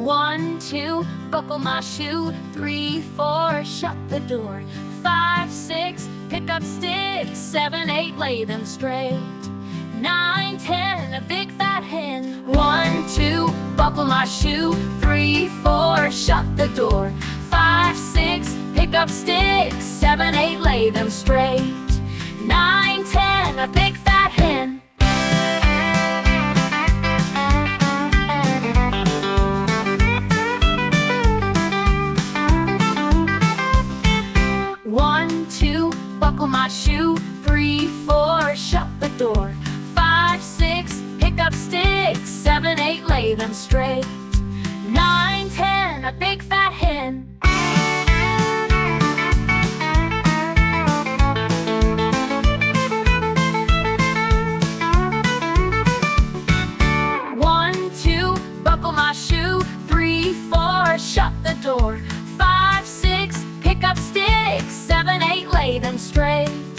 1, 2, buckle my shoe. 3, 4, shut the door. 5, 6, pick up sticks. 7, 8, lay them straight. 9, 10, a big fat hen. 1, 2, buckle my shoe. 3, 4, shut the door. 5, 6, pick up sticks. 7, 8, lay them straight. 9, 10, a big fat hen. Buckle my shoe. 3, 4, shut the door. 5, 6, pick up sticks. 7, 8, lay them straight. 9, 10, a big fat hen. One, 2, buckle my shoe. 3, 4, shut the door. 5, 6, pick up sticks. 7, 8, lay them straight.